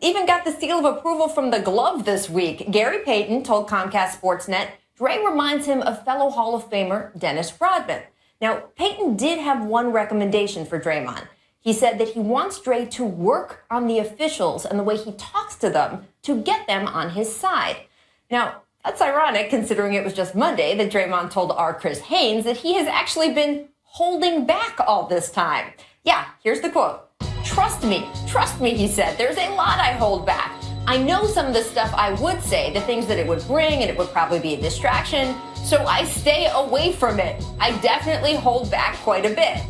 even got the seal of approval from the glove this week. Gary Payton told Comcast Sportsnet Dre reminds him of fellow Hall of Famer Dennis Rodman. Now, Payton did have one recommendation for Draymond. He said that he wants Dre to work on the officials and the way he talks to them to get them on his side. Now, that's ironic considering it was just Monday that Draymond told our Chris Haynes that he has actually been holding back all this time. Yeah, here's the quote. Trust me, he said. There's a lot I hold back. I know some of the stuff I would say, the things that it would bring, and it would probably be a distraction, so I stay away from it. I definitely hold back quite a bit.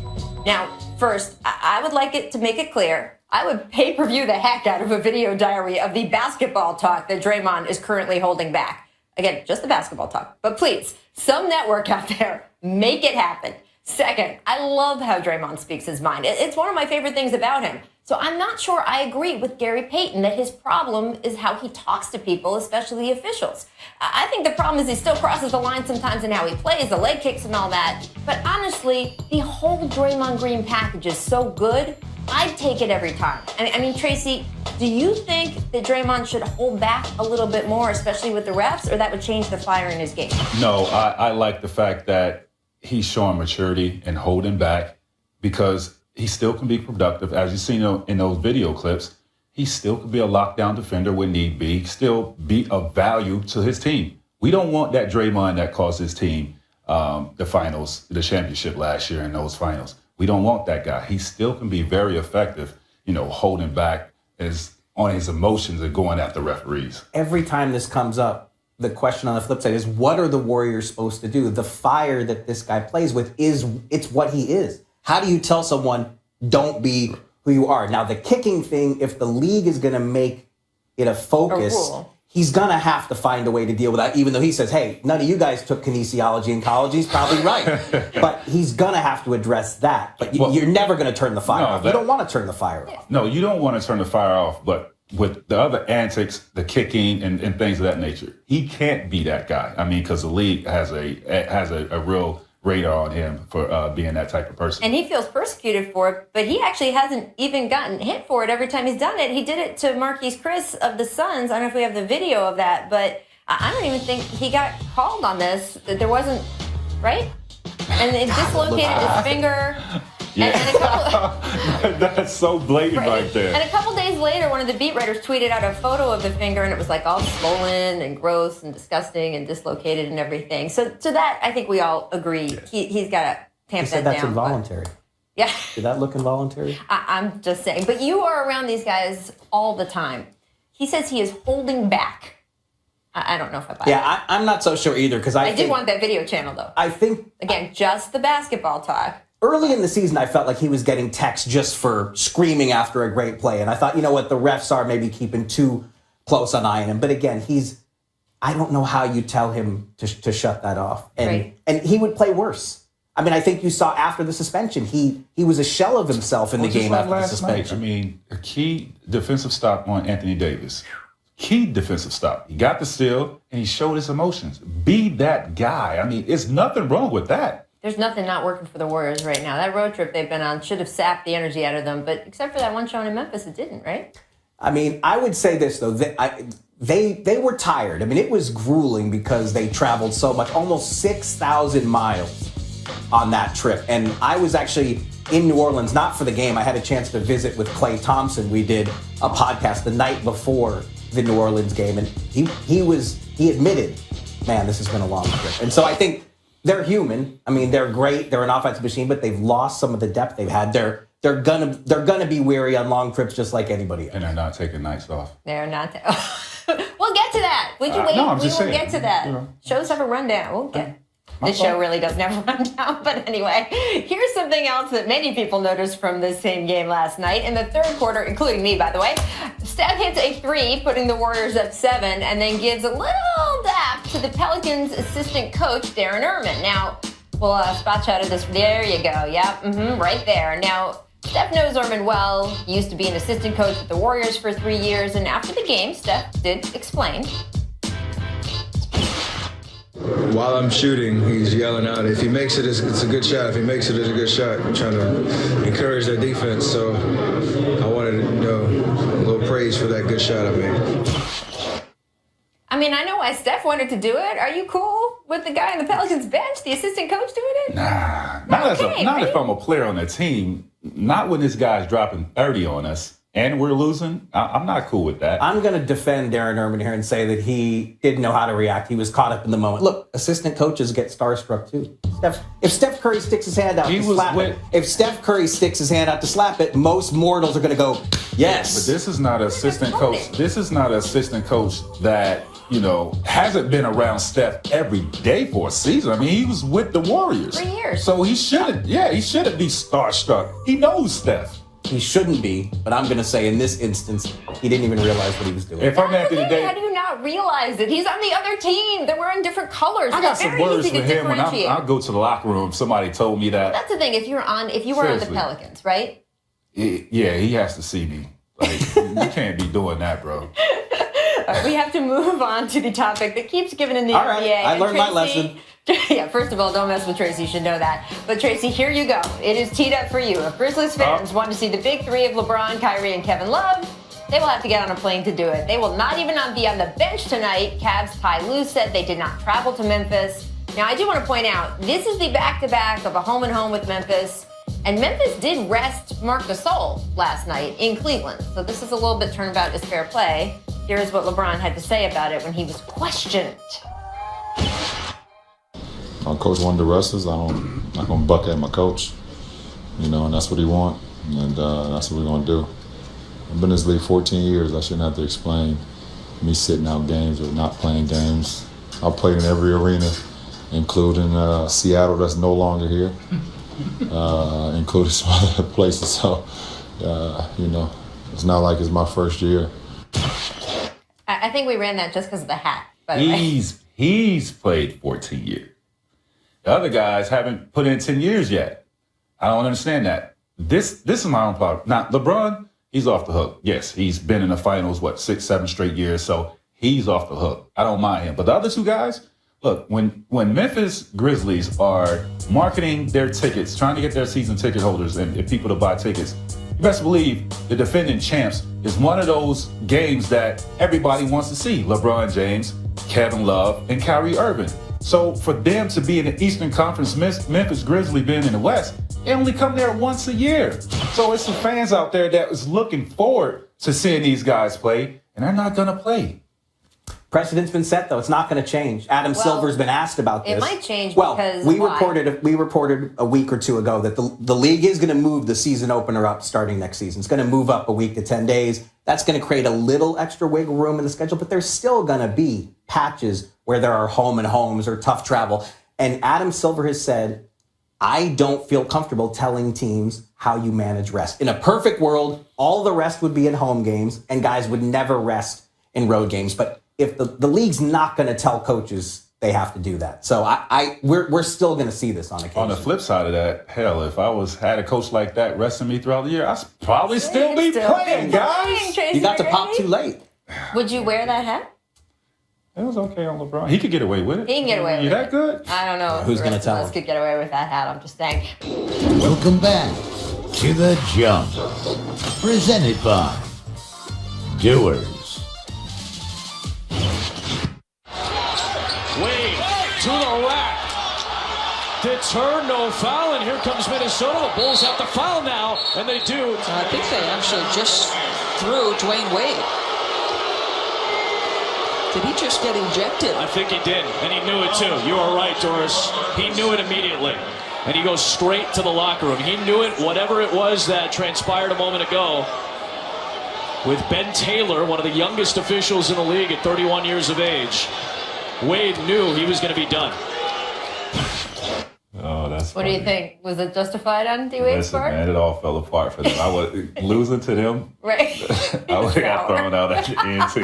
Now, first, I would like it to make it clear, I would pay-per-view the heck out of a video diary of the basketball talk that Draymond is currently holding back. Again, just the basketball talk. But please, some network out there, make it happen. Second, I love how Draymond speaks his mind. It's one of my favorite things about him. So I'm not sure I agree with Gary Payton that his problem is how he talks to people, especially officials. I think the problem is he still crosses the line sometimes in how he plays, the leg kicks and all that. But honestly, the whole Draymond Green package is so good, I'd take it every time. I mean, Tracy, do you think that Draymond should hold back a little bit more, especially with the refs, or that would change the fire in his game? No, I like the fact that he's showing maturity and holding back because he still can be productive. As you've seen in those video clips, he still can be a lockdown defender when need be, still be of value to his team. We don't want that Draymond that cost his team the finals, the championship last year in those finals. We don't want that guy. He still can be very effective, holding back on his emotions and going after referees. Every time this comes up, the question on the flip side is, what are the Warriors supposed to do? The fire that this guy plays with it's what he is. How do you tell someone, don't be who you are? Now, the kicking thing, if the league is going to make it a focus, he's going to have to find a way to deal with that, even though he says, hey, none of you guys took kinesiology in college. He's probably right. But he's going to have to address that. But you're never going to turn the fire off. You don't want to turn the fire off. No, you don't want to turn the fire off, but with the other antics, the kicking and things of that nature, he can't be that guy. I mean, because the league has a real radar on him for being that type of person. And he feels persecuted for it, but he actually hasn't even gotten hit for it every time he's done it. He did it to Marquise Chris of the Suns. I don't know if we have the video of that, but I don't even think he got called on this. There wasn't, right? And it dislocated his finger. Yeah. And that's so blatant right there. And a couple days later, one of the beat writers tweeted out a photo of the finger, and it was like all swollen and gross and disgusting and dislocated and everything. So that, I think we all agree, he's got to tamp that down. He said that's involuntary. Yeah. Did that look involuntary? I'm just saying. But you are around these guys all the time. He says he is holding back. I don't know if I buy that. I'm not so sure either, because I did want that video channel, though. I think... Again, just the basketball talk. Early in the season, I felt like he was getting texts just for screaming after a great play. And I thought, you know what, the refs are maybe keeping too close an eye on him. But again, I don't know how you tell him to shut that off. And he would play worse. I mean, I think you saw after the suspension, he was a shell of himself in the game after the suspension. Night. I mean, a key defensive stop on Anthony Davis. Key defensive stop. He got the steal, and he showed his emotions. Be that guy. I mean, it's nothing wrong with that. There's nothing not working for the Warriors right now. That road trip they've been on should have sapped the energy out of them, but except for that one showing in Memphis, it didn't, right? I mean, I would say this, though. They were tired. I mean, it was grueling because they traveled so much, almost 6,000 miles on that trip. And I was actually in New Orleans, not for the game. I had a chance to visit with Klay Thompson. We did a podcast the night before the New Orleans game, and he admitted, man, this has been a long trip. And so I think they're human. I mean, they're great. They're an offensive machine, but they've lost some of the depth they've had. They're gonna be weary on long trips just like anybody else. And they're not taking nights off. They're not. We'll get to that. Would you wait? No, I'm we just will saying. Get to that. Shows have a rundown. We'll get. This show really doesn't have a rundown, but anyway, here's something else that many people noticed from this same game last night. In the third quarter, including me, by the way, Steph hits a three, putting the Warriors up 7, and then gives a little dap to the Pelicans' assistant coach, Darren Erman. Now, we'll spot shot of this. There you go. Yep, right there. Now, Steph knows Erman well. He used to be an assistant coach with the Warriors for 3 years, and after the game, Steph did explain. while I'm shooting, he's yelling out, if he makes it, it's a good shot. If he makes it, it's a good shot. I'm trying to encourage that defense. So I wanted, a little praise for that good shot I made. I mean, I know why Steph wanted to do it. Are you cool with the guy on the Pelicans bench, the assistant coach doing it? Nah, not if I'm a player on the team. Not when this guy's dropping 30 on us and we're losing. I'm not cool with that. I'm going to defend Darren Erman here and say that he didn't know how to react. He was caught up in the moment. Look, assistant coaches get starstruck too. If Steph Curry sticks his hand out to slap it, if Steph Curry sticks his hand out to slap it, most mortals are going to go, yes. But this is not an assistant coach. This is not an assistant coach that, hasn't been around Steph every day for a season. I mean, he was with the Warriors. 3 years. So he shouldn't be starstruck. He knows Steph. He shouldn't be, but I'm going to say in this instance, he didn't even realize what he was doing. If I'm Anthony Davis, how do you not realize it? He's on the other team. They're wearing different colors. I got some words for him when I I go to the locker room. Somebody told me that. That's the thing. If you were on the Pelicans, right? Yeah, he has to see me. Like, you can't be doing that, bro. All right, we have to move on to the topic that keeps giving in the All NBA. right, I learned my lesson. Yeah, first of all, don't mess with Tracy. You should know that. But Tracy, here you go. It is teed up for you. If Grizzlies fans want to see the big three of LeBron, Kyrie, and Kevin Love, they will have to get on a plane to do it. They will not even be on the bench tonight. Cavs' TYRON LUE said they did not travel to Memphis. Now, I do want to point out, this is the back-to-back of a home-and-home with Memphis. And Memphis did rest Marc Gasol last night in Cleveland. So this is a little bit turnabout is fair play. Here's what LeBron had to say about it when he was questioned. My coach wanted to rest us. I'm not going to buck at my coach, and that's what he wants, and that's what we're going to do. I've been in this league 14 years. I shouldn't have to explain me sitting out games or not playing games. I've played in every arena, including Seattle that's no longer here, including some other places. So, it's not like it's my first year. I think we ran that just because of the hat, by the way. He's played 14 years. The other guys haven't put in 10 years yet. I don't understand that. This is my own problem. Now, LeBron, he's off the hook. Yes, he's been in the finals, 6, 7 straight years, so he's off the hook. I don't mind him. But the other two guys, look, when Memphis Grizzlies are marketing their tickets, trying to get their season ticket holders and people to buy tickets, you best believe the defending champs is one of those games that everybody wants to see. LeBron James, Kevin Love, and Kyrie Irving. So for them to be in the Eastern Conference, Memphis Grizzlies being in the West, they only come there once a year. So it's some fans out there that is looking forward to seeing these guys play, and they're not going to play. Precedent's been set, though. It's not going to change. Adam Silver's been asked about this. It might change because we reported a week or two ago that the league is going to move the season opener up starting next season. It's going to move up a week to 10 days. That's going to create a little extra wiggle room in the schedule, but there's still going to be patches where there are home and homes or tough travel. And Adam Silver has said, I don't feel comfortable telling teams how you manage rest. In a perfect world, all the rest would be in home games and guys would never rest in road games. But if the league's not going to tell coaches they have to do that. So we're still going to see this on occasion. On the flip side of that, hell, if I had a coach like that resting me throughout the year, I'd probably still be playing, guys. You got to pop too late. Would you wear that hat? It was okay on LeBron. He could get away with it. He can get away with it. You that good? I don't know. Who's going to tell us could get away with that hat. I'm just saying. Welcome back to The Jump. Presented by Doers. Wade to the rack. The turn, no foul, and here comes Minnesota. The Bulls have to foul now, and they do. I think they actually just threw Dwayne Wade. Did he just get ejected? I think he did, and he knew it too. You are right, Doris. He knew it immediately, and he goes straight to the locker room. He knew it, whatever it was that transpired a moment ago. With Ben Taylor, one of the youngest officials in the league at 31 years of age, Wade knew he was going to be done. Oh, that's What funny. do you think? Was it justified on D-Wade's Listen, part? man, it all fell apart for them. I was losing to them. Right. I would have got thrown out at the end too.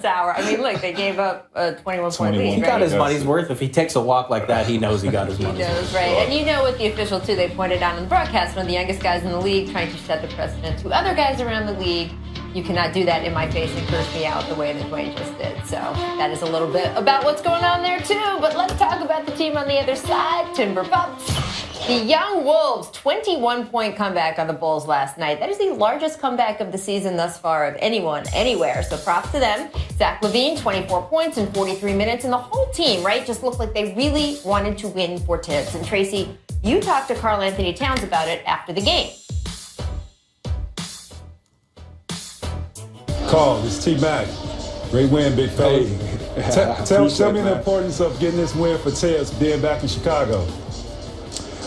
Sour. I mean, look, they gave up a 21-point lead, He right? got his money's worth. If he takes a walk like that, he knows he got his money's worth. Right. And you know, with the official, too, they pointed out on the broadcast, one of the youngest guys in the league trying to set the precedent to other guys around the league. you cannot do that in my face and curse me out the way that Dwayne just did. So that is a little bit about what's going on there too. But let's talk about the team on the other side, Timber Pups. The young Wolves, 21-point comeback on the Bulls last night. That is the largest comeback of the season thus far of anyone, anywhere. So props to them. Zach LaVine, 24 points in 43 minutes. And the whole team, right, just looked like they really wanted to win for Tibbs. And Tracy, you talked to Karl Anthony Towns about it after the game. Carl, it's T-Mac. Great win, big fella. Tell me the importance of getting this win for Tibbs being back in Chicago.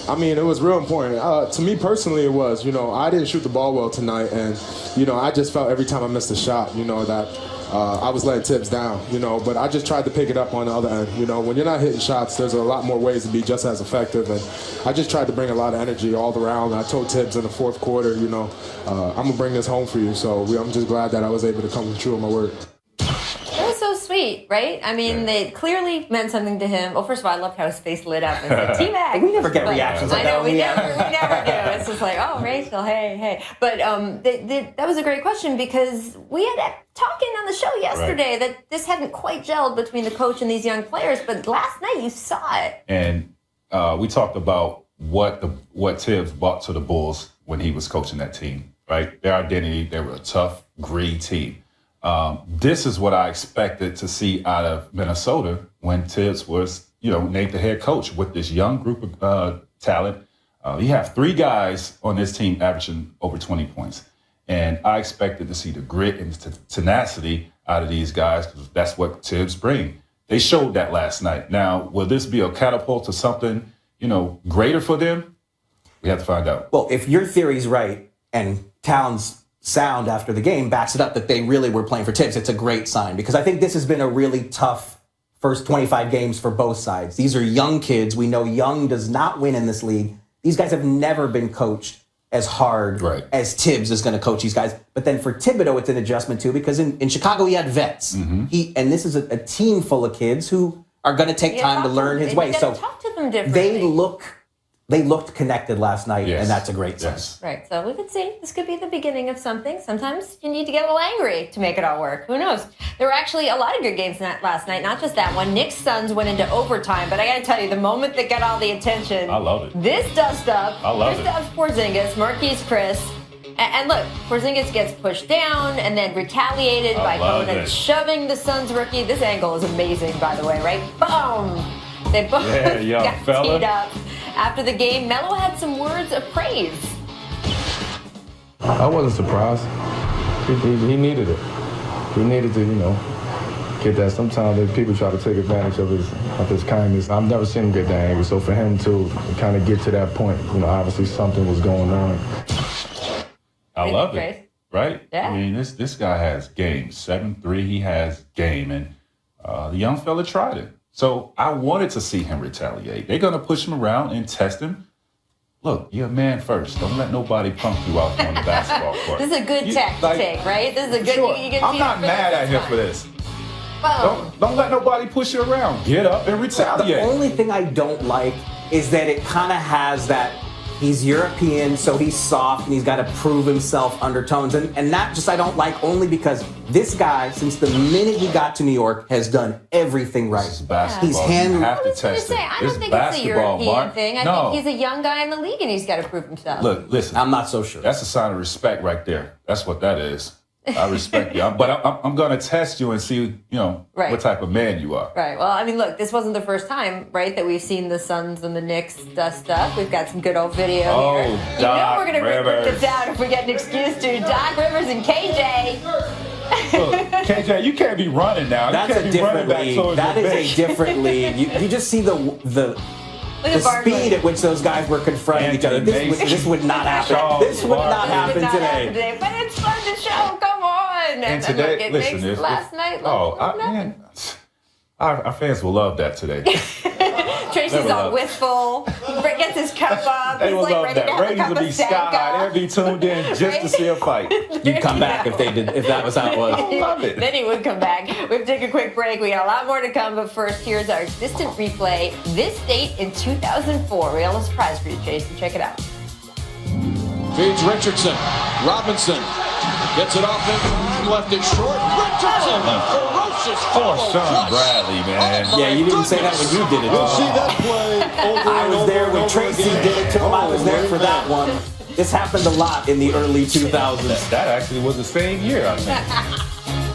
I mean, it was real important. To me personally, it was. I didn't shoot the ball well tonight, and, I just felt every time I missed a shot, that I was letting Tibbs down, but I just tried to pick it up on the other end. When you're not hitting shots, there's a lot more ways to be just as effective, and I just tried to bring a lot of energy all around. I told Tibbs in the fourth quarter, I'm going to bring this home for you, so I'm just glad that I was able to come true on my word. That was so sweet, right? I mean, they clearly meant something to him. Well, first of all, I loved how his face lit up and said, T-Mac. We never get reactions like that. I know, we never do. It's just like, oh, Rachel, hey. But that was a great question because we had talking on the show yesterday that this hadn't quite gelled between the coach and these young players, but last night you saw it. And we talked about what Tibbs brought to the Bulls when he was coaching that team, right? Their identity, they were a tough, gritty team. This is what I expected to see out of Minnesota when Tibbs was, named the head coach with this young group of talent. You have 3 guys on this team averaging over 20 points. And I expected to see the grit and tenacity out of these guys because that's what Tibbs bring. They showed that last night. Now, will this be a catapult to something, greater for them? We have to find out. Well, if your theory's right and Towns' sound after the game backs it up that they really were playing for Tibbs, it's a great sign because I think this has been a really tough first 25 games for both sides. These are young kids. We know young does not win in this league. These guys have never been coached as hard as Tibbs is going to coach these guys. But then for Thibodeau, it's an adjustment too because in Chicago he had vets. Mm-hmm. And this is a team full of kids who are going to take time to learn his way. So talk to them differently. They looked connected last night, and that's a great sign. Right, so we could see this could be the beginning of something. Sometimes you need to get a little angry to make it all work. Who knows? There were actually a lot of good games last night, not just that one. Knicks Suns went into overtime, but I got to tell you, the moment that got all the attention, I love it. This dust-up, I love Kristaps Porzingis, Marquise Chris, and look, Porzingis gets pushed down and then retaliated by Conan shoving the Suns rookie. This angle is amazing, by the way, right? Boom! They both got teed up. After the game, Melo had some words of praise. I wasn't surprised. He needed it. He needed to, get that. Sometimes people try to take advantage of his kindness. I've never seen him get that angry. So for him to kind of get to that point, obviously something was going on. I love it. Right? Yeah. I mean, this guy has game. 7-3, he has game. And the young fella tried it. So I wanted to see him retaliate. They're going to push him around and test him. Look, you're a man first. Don't let nobody punk you out on the basketball court. This is a good tack to take, right? This is a good. Sure. I'm not mad at him for this. Don't let nobody push you around. Get up and retaliate. The only thing I don't like is that it kind of has that he's European, so he's soft and he's got to prove himself undertones. And that just I don't like only because this guy, since the minute he got to New York, has done everything right. This is basketball. He's handled. I was going to say, I don't think it's a European thing. I think he's a young guy in the league and he's got to prove himself. Look, listen. I'm not so sure. That's a sign of respect right there. That's what that is. I respect you. But I'm going to test you and see, what type of man you are. Right. Well, I mean, look, this wasn't the first time, right, that we've seen the Suns and the Knicks dust up. We've got some good old video here. Doc we're going to rip this out if we get an excuse to. Doc Rivers and KJ. Look, KJ, you can't be running now. That's a different league. That is a different league. You just see the speed at which those guys were confronting each other. This would not happen. This would not happen today. But it's fun to show. Come on. And today, look, it listen, makes last night. Man, our fans will love that today. Tracy's all wistful. Brett gets his cup up. They He's will like love ready that. to have a Ratings cup will of be sky high. They'll be tuned in just to see a fight. You'd come back if that was how it was. I love it. Then he would come back. We have to take a quick break. We got a lot more to come, but first, here's our distant replay. This date in 2004. We have a surprise for you, Jason. Check it out. Feeds Richardson. Robinson. Gets it off in time, left it short. Richardson, ferocious Poor follow Sean flush. Bradley, man. Oh, Yeah, you didn't say that when you did it. You'll see that play over I and was over there and when over Tracy again. did it to him. I was there for that man. one. This happened a lot in the early 2000s. That actually was the same year, I think.